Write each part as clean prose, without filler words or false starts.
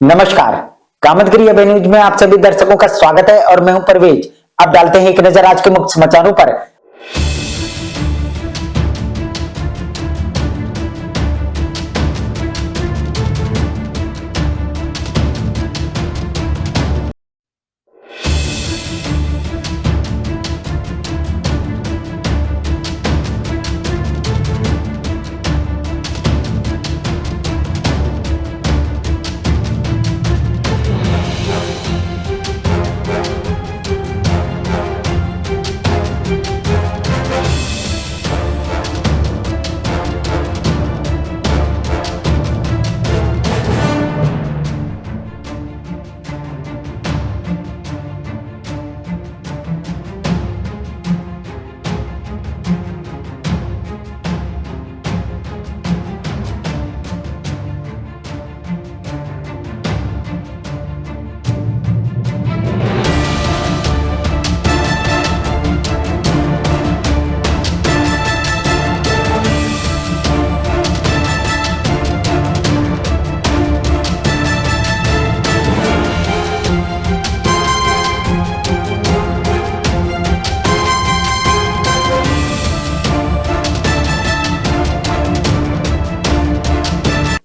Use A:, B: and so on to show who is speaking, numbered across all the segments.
A: नमस्कार, कामतगिरी अभय न्यूज में आप सभी दर्शकों का स्वागत है और मैं हूं परवेज। अब डालते हैं एक नजर आज के मुख्य समाचारों पर।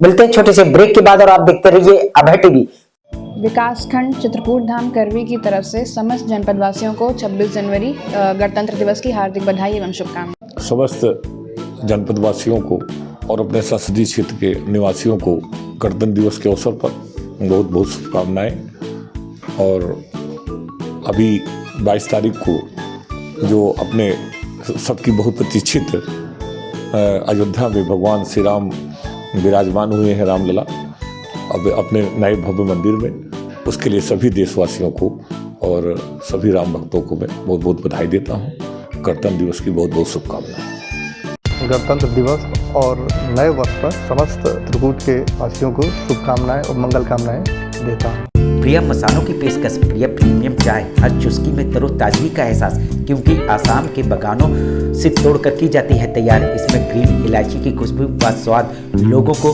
A: मिलते हैं छोटे से ब्रेक के बाद और आप देखते रहिए अभय टीवी।
B: विकासखंड चित्रकूट धाम करवी की तरफ से समस्त जनपद वासियों को 26 जनवरी गणतंत्र दिवस की हार्दिक बधाई एवं शुभकामनाएं।
C: समस्त जनपद वासियों को और अपने संसदीय क्षेत्र के निवासियों को गणतंत्र दिवस के अवसर पर बहुत बहुत शुभकामनाएं। और अभी 22 तारीख को जो अपने सबकी बहुत प्रतीक्षित अयोध्या में भगवान श्री राम विराजमान हुए हैं, रामलला अब अपने नए भव्य मंदिर में, उसके लिए सभी देशवासियों को और सभी राम भक्तों को मैं बहुत बहुत बधाई देता हूँ। गणतंत्र दिवस की बहुत बहुत शुभकामनाएं।
D: गणतंत्र दिवस और नए वर्ष पर समस्त त्रिकूट के वासियों को शुभकामनाएं और मंगल कामनाएं देता हूँ।
A: प्रिय मसालों की पेशकश, प्रिय प्रीमियम चाय, हर चुस्की में तरोताजगी का एहसास, क्योंकि आसाम के बागानों से तोड़कर की जाती है तैयार। इसमें ग्रीन इलायची की खुशबू व स्वाद लोगों को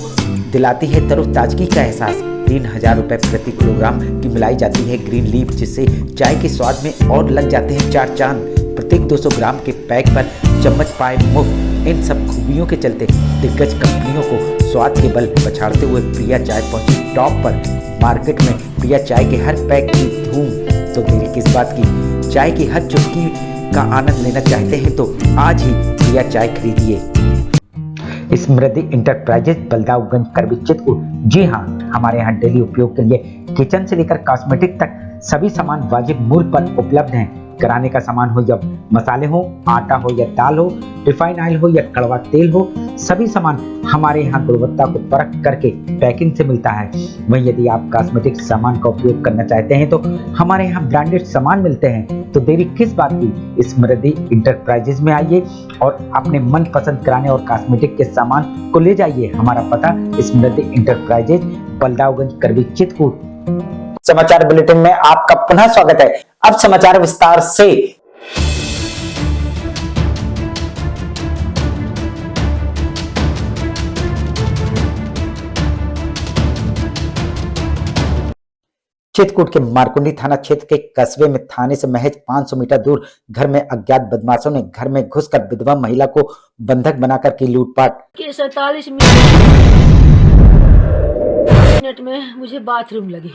A: दिलाती है तरोताजगी का एहसास। 3000 रुपये प्रति किलोग्राम की मिलाई जाती है ग्रीन लीफ, जिससे चाय के स्वाद में और लग जाते हैं 4 चांद। प्रत्येक 200 ग्राम के पैक पर चम्मच पाए मुफ्त। इन सब खूबियों के चलते दिग्गज कंपनियों को स्वाद के बल पछाड़ते हुए प्रिया चाय पहुंची टॉप पर। मार्केट में प्रिया चाय के हर पैक की धूम, तो देरी किस बात की। चाय की हर चुस्की का आनंद लेना चाहते हैं तो आज ही प्रिया चाय खरीदिए। स्मृति इंटरप्राइजेज, बलदाऊगंज, करवी, चित्रकूट। जी हाँ, हमारे यहाँ डेली उपयोग के लिए किचन से लेकर कॉस्मेटिक तक सभी सामान वाजिब मूल्य पर उपलब्ध हैं। किराने का सामान हो या मसाले हो, आटा हो या दाल हो, रिफाइन ऑयल हो या कड़वा तेल हो, सभी सामान हमारे यहाँ गुणवत्ता को परख करके पैकिंग से मिलता है। वहीं यदि आप कॉस्मेटिक सामान का उपयोग करना चाहते हैं तो हमारे यहाँ ब्रांडेड सामान मिलते हैं। तो देरी किस बात की, स्मृति इंटरप्राइजेज में आइए और अपने मनपसंद किराने और कॉस्मेटिक के सामान को ले जाइए। हमारा पता स्मृति इंटरप्राइजेज, बलदाऊगंज, करवी, चित्रकूट। समाचार बुलेटिन में आपका पुनः स्वागत है। अब समाचार विस्तार से। चित्रकूट के मारकुंडी थाना क्षेत्र के कस्बे में थाने से महज 500 मीटर दूर घर में अज्ञात बदमाशों ने घर में घुसकर विधवा महिला को बंधक बनाकर की लूटपाट।
E: 47 मिनट में मुझे बाथरूम लगी।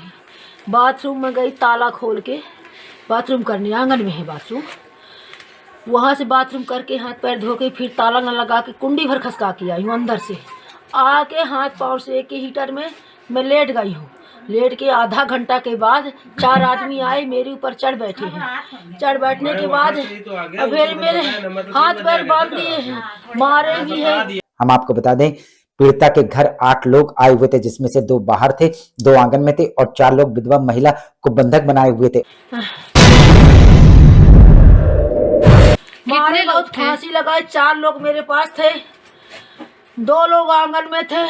E: बाथरूम में गई, ताला खोल के बाथरूम करने, आंगन में है बाथरूम। वहाँ से बाथरूम करके हाथ पैर धो के फिर ताला न लगा के कुंडी भर खसका के आई हूँ। अंदर से आके हाथ पाँव से के हीटर में मैं लेट गई हूँ। लेट के आधा घंटा के बाद 4 आदमी आए, मेरे ऊपर चढ़ बैठे हैं। चढ़ बैठने के बाद फिर मेरे हाथ पैर बांध दिए हैं, मारे भी हैं।
A: हम आपको बता दें, पीड़िता के घर 8 लोग आए हुए थे, जिसमें से 2 बाहर थे, 2 आंगन में थे और 4 लोग विधवा महिला को बंधक बनाए हुए थे।
E: मारे बहुत फांसी लगाए। 4 लोग मेरे पास थे, 2 लोग आंगन में थे,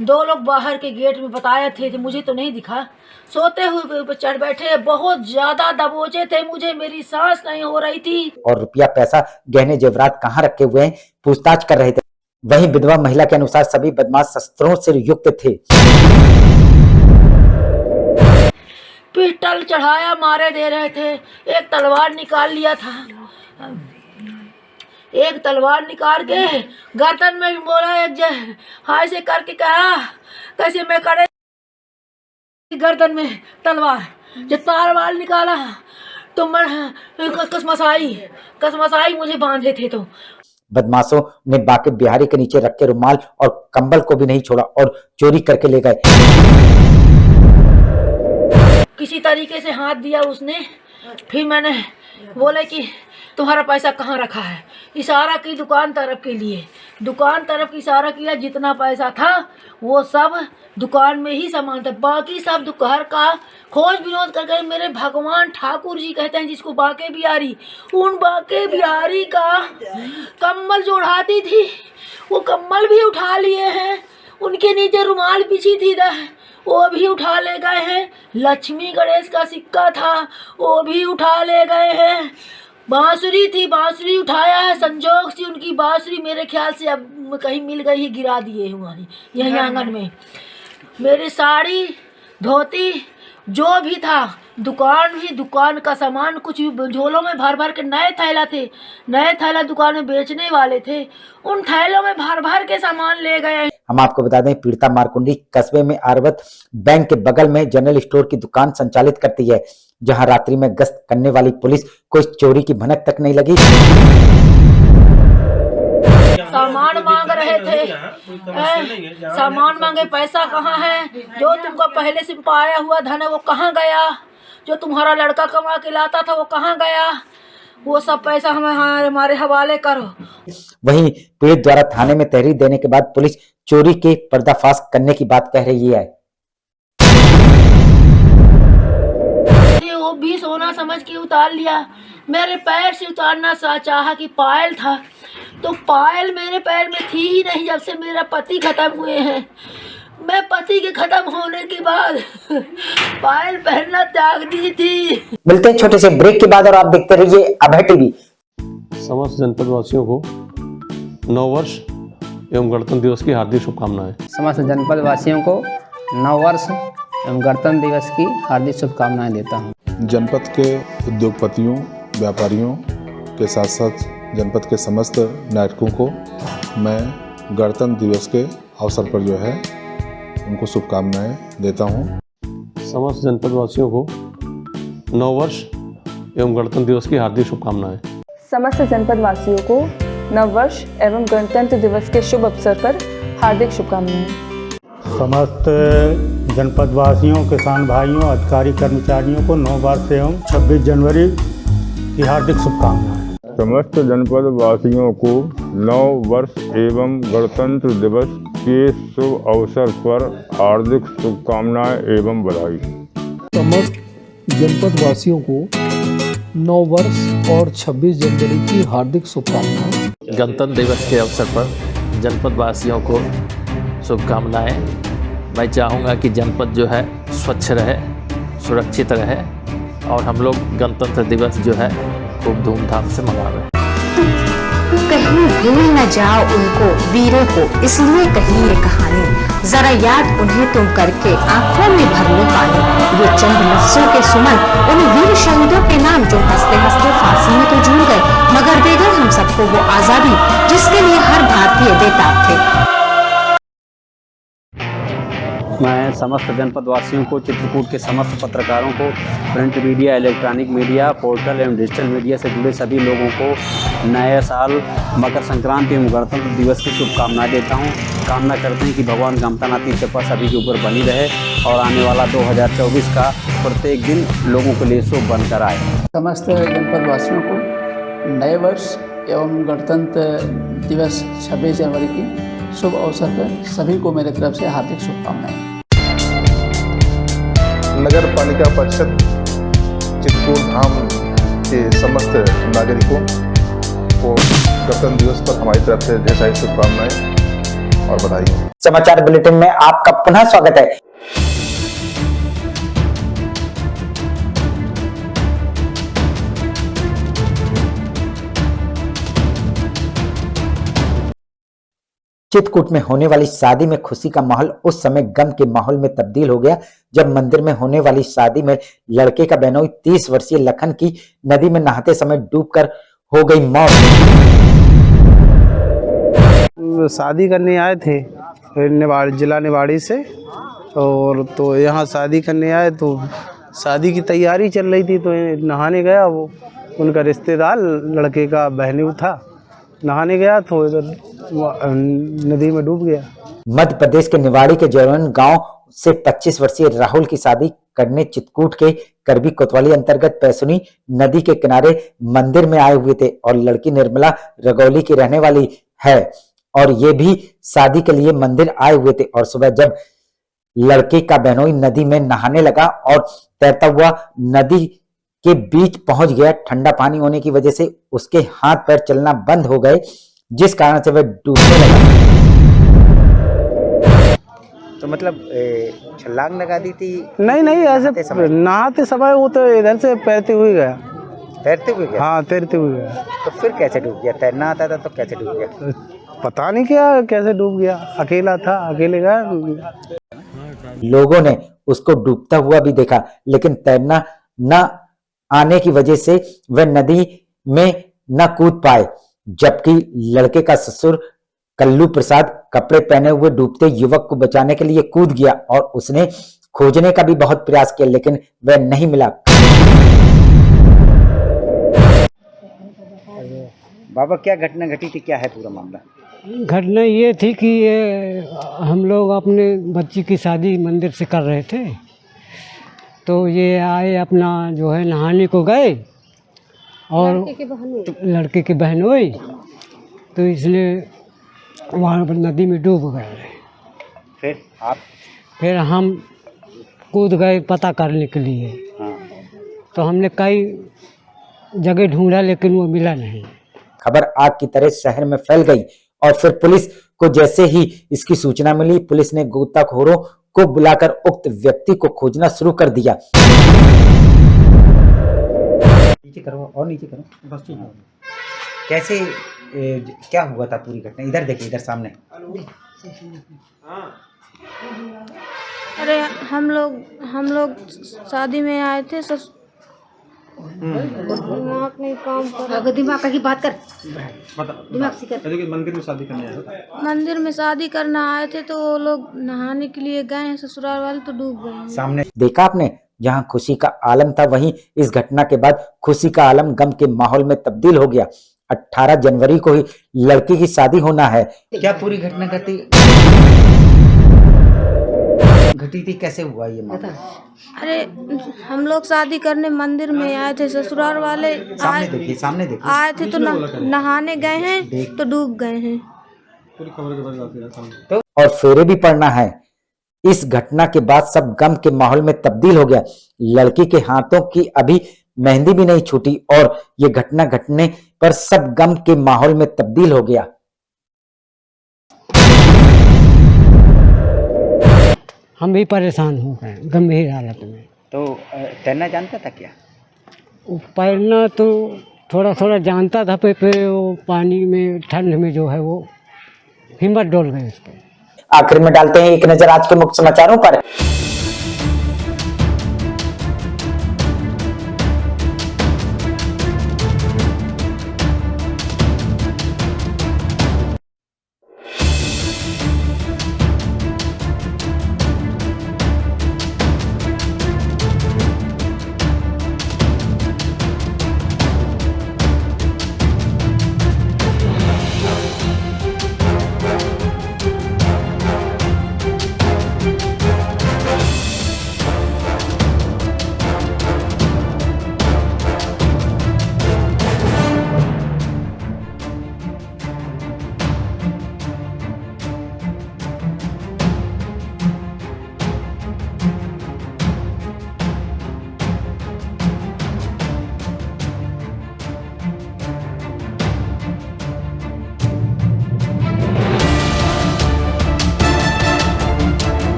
E: 2 लोग बाहर के गेट में बताए थे, मुझे तो नहीं दिखा। सोते हुए ऊपर चढ़ बैठे, बहुत ज्यादा दबोचे थे मुझे, मेरी सांस नहीं हो रही थी।
A: और रुपया, पैसा, गहने जेवरात कहाँ रखे हुए हैं पूछताछ कर रहे थे। वहीं विधवा महिला के अनुसार सभी बदमाश शस्त्रों से युक्त थे।
E: पिस्टल चढ़ाया, मारे दे रहे थे। एक तलवार निकाल लिया था, एक तलवार निकाल के गर्दन में बोला, एक हाय से करके कहा, कैसे मैं करे गर्दन में तलवार। जब तलवार निकाला तो मैं कसमसाई मुझे बांधे थे। तो
A: बदमाशों ने बाकी बिहारी के नीचे रखे रुमाल और कंबल को भी नहीं छोड़ा और चोरी करके ले गए।
E: किसी तरीके से हाथ दिया उसने। फिर मैंने बोले कि तुम्हारा पैसा कहाँ रखा है। इशारा की दुकान तरफ के लिए, दुकान तरफ इशारा किया। जितना पैसा था वो सब दुकान में ही सामान था, बाकी सब घर का खोज विनोद कर गए। मेरे भगवान ठाकुर जी कहते हैं जिसको बाके बिहारी, उन बाके बिहारी का कम्बल जो उड़ाती थी वो कम्बल भी उठा लिए हैं। उनके नीचे रुमाल बिछी थी वो भी उठा ले गए हैं। लक्ष्मी गणेश का सिक्का था वो भी उठा ले गए हैं। बांसुरी थी, बांसुरी उठाया है। संजोग से उनकी बांसुरी मेरे ख्याल से अब कहीं मिल गई है, गिरा दिए हैं वहीं यहीं आंगन में। मेरी साड़ी धोती जो भी था, दुकान का सामान कुछ झोलों में भर भर के, नए थैला थे, नए थैला दुकान में बेचने वाले थे, उन थैलों में भर भर के सामान ले गए।
A: हम आपको बता दें, पीड़िता मारकुंडी कस्बे में आरवत बैंक के बगल में जनरल स्टोर की दुकान संचालित करती है, जहां रात्रि में गश्त करने वाली पुलिस को इस चोरी की भनक तक नहीं लगी।
E: सामान मांग रहे थे, सामान मांगे, पैसा कहाँ है, जो तुमको पहले से पाया हुआ धन है वो कहाँ गया, जो तुम्हारा लड़का कमा के लाता था वो कहाँ गया, वो सब पैसा हमारे हवाले करो।
A: वहीं पीड़ित द्वारा थाने में तहरीर देने के बाद पुलिस चोरी के पर्दाफाश करने की बात कह रही है।
E: वो भी सोना समझ के उतार लिया। मेरे पैर से उतारना चाहा कि पायल था, तो पायल मेरे पैर में थी ही नहीं जब से मेरा पति खत्म हुए हैं। मैं पति के खत्म होने के बाद पायल पहनना त्याग दी थी।
A: मिलते हैं छोटे से ब्रेक के बाद और आप देखते रहिए अभय टीवी।
F: समस्त जनपद वासियों को नववर्ष एवं गणतंत्र दिवस की हार्दिक शुभकामनाएं।
G: समस्त जनपद वासियों को नववर्ष एवं गणतंत्र दिवस की हार्दिक शुभकामनाएं देता हूं।
H: जनपद के उद्योगपतियों, व्यापारियों के साथ साथ जनपद के समस्त नागरिकों को मैं गणतंत्र दिवस के अवसर पर जो है उनको शुभकामनाएं देता हूं।
F: समस्त जनपद वासियों को नववर्ष एवं गणतंत्र दिवस की हार्दिक शुभकामनाएं।
I: समस्त जनपद वासियों को नववर्ष एवं गणतंत्र दिवस के शुभ अवसर पर हार्दिक शुभकामनाएं।
J: समस्त जनपद वासियों, किसान भाइयों, अधिकारी कर्मचारियों को नववर्ष एवं 26 जनवरी की हार्दिक शुभकामनाएं।
K: समस्त जनपद वासियों को नव वर्ष एवं गणतंत्र दिवस के शुभ अवसर पर हार्दिक शुभकामनाएं एवं बधाई।
L: समस्त जनपद वासियों को नव वर्ष और 26 जनवरी की हार्दिक शुभकामनाएं।
M: गणतंत्र दिवस के अवसर पर जनपद वासियों को शुभकामनाएं। मैं चाहूँगा कि जनपद जो है स्वच्छ रहे, सुरक्षित रहे और हम लोग गणतंत्र दिवस जो है खूब धूमधाम से मनावें।
N: कहीं भूल न जाओ उनको वीरों को, इसलिए कही ये कहानी। जरा याद उन्हें तुम करके आंखों में भर लो पानी। ये चंद लफ्जों के सुमन उन वीर शहीदों के नाम जो हंसते हंसते फांसी में तो झूल गए, मगर दे गए हम सबको वो आजादी जिसके लिए हर भारतीय बेताब थे।
G: मैं समस्त जनपद वासियों को, चित्रकूट के समस्त पत्रकारों को, print media, electronic media, portal एवं डिजिटल मीडिया से जुड़े सभी लोगों को नए साल, मकर संक्रांति एवं गणतंत्र दिवस की शुभकामनाएं देता हूं। कामना करते हैं कि भगवान गमतानाथी कृपा सभी के ऊपर बनी रहे और आने वाला 2024 का प्रत्येक दिन लोगों के लिए शुभ बनकर आए।
L: समस्त जनपद वासियों को नए वर्ष एवं गणतंत्र दिवस 26 जनवरी की शुभ अवसर पर सभी को मेरे तरफ से हार्दिक शुभकामनाएं।
D: नगर पालिका परिषद चित्रकूट धाम के समस्त नागरिकों को गणतंत्र दिवस पर हमारी तरफ से ढेर सारी शुभकामनाएं और बधाई।
A: समाचार बुलेटिन में आपका पुनः स्वागत है। चित्रकूट में होने वाली शादी में खुशी का माहौल उस समय गम के माहौल में तब्दील हो गया जब मंदिर में होने वाली शादी में लड़के का बहनोई 30 वर्षीय लखन की नदी में नहाते समय डूबकर हो गई मौत।
O: शादी करने आए थे जिला निवाड़ी से, और तो यहाँ शादी करने आए तो शादी की तैयारी चल रही थी, तो नहाने गया वो उनका रिश्तेदार लड़के का बहनोई था, नहाने गया तो इधर नदी में डूब गया।
A: मध्य प्रदेश के निवाड़ी के जौन गांव से 25 वर्षीय राहुल की शादी करने चित्रकूट के करबी कोतवाली अंतर्गत पैसुनी नदी के किनारे मंदिर में आए हुए थे और लड़की निर्मला रगौली की रहने वाली है और ये भी शादी के लिए मंदिर आए हुए थे। और सुबह जब लड़के का बहनोई नदी में नहाने लगा और तैरता हुआ नदी के बीच पहुंच गया, ठंडा पानी होने की वजह से उसके हाथ पैर चलना बंद हो गए, जिस कारण से वह डूबने लगा।
P: तो मतलब छलांग लगा दी थी?
O: नहीं ऐसे नहाते समय वो तो इधर से तैरते हुए गया।
P: तैरते हुए गया?
O: हाँ, तैरते हुए गया।
P: तो फिर कैसे डूब गया? तैरना आता था तो कैसे डूब गया?
O: पता नहीं क्या कैसे डूब गया, अकेला था, अकेले गया।
A: लोगों ने उसको डूबता हुआ भी देखा, लेकिन तैरना न आने की वजह से वह नदी में न कूद पाए, जबकि लड़के का ससुर कल्लू प्रसाद कपड़े पहने हुए डूबते युवक को बचाने के लिए कूद गया और उसने खोजने का भी बहुत प्रयास किया, लेकिन वह नहीं मिला।
P: बाबा, क्या घटना घटी थी? क्या है पूरा मामला?
Q: घटना ये थी कि हम लोग अपने बच्ची की शादी मंदिर से कर रहे थे, तो ये आए अपना जो है नहाने को गए और लड़के की बहनोई, तो इसलिए वहाँ पर नदी में डूब गए। फिर हम कूद गए पता करने के लिए। तो हमने कई जगह ढूंढा लेकिन वो मिला नहीं।
A: खबर आग की तरह शहर में फैल गई और फिर पुलिस को जैसे ही इसकी सूचना मिली, पुलिस ने गोताखोरों को बुलाकर उक्त व्यक्ति को खोजना शुरू कर दिया।
P: नीचे करो और नीचे करो, बस ठीक है। कैसे क्या हुआ था पूरी घटना? इधर देखिए, इधर सामने।
R: अरे हम लोग शादी में आए थे, दिमाग नहीं काम कर रहा।
E: दिमाग की बात कर, दिमाग से कर।
R: मंदिर में शादी करने आए थे? मंदिर में शादी करना आए थे, तो वो लोग नहाने के लिए गए हैं ससुराल वाले, तो डूब गए।
A: सामने देखा आपने, जहां खुशी का आलम था वहीं इस घटना के बाद खुशी का आलम गम के माहौल में तब्दील हो गया। 18 जनवरी को ही लड़की की शादी होना है।
P: क्या पूरी घटना घटी थी? कैसे हुआ ये मामला?
R: अरे हम लोग शादी करने मंदिर में आए थे, ससुराल वाले
P: सामने देखिए
R: आए थे, तो नहाने गए हैं तो डूब गए हैं।
A: तो और फेरे भी पड़ना है। इस घटना के बाद सब गम के माहौल में तब्दील हो गया। लड़की के हाथों की अभी मेहंदी भी नहीं छूटी और ये घटना घटने पर सब गम के माहौल में तब्दील हो गया।
Q: हम भी परेशान हो गए गंभीर हालत में।
P: तो तैरना जानता था क्या?
Q: तैरना तो थोड़ा थोड़ा जानता था, फिर वो पानी में ठंड में जो है वो हिम्मत डोल गई उसको।
A: आखिर में डालते हैं एक नजर आज के मुख्य समाचारों पर।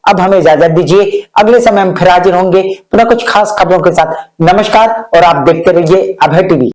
A: अब हमें इजाजत दीजिए। अगले समय हम फिर हाजिर होंगे पुनः कुछ खास खबरों के साथ। नमस्कार और आप देखते रहिए अभय टीवी।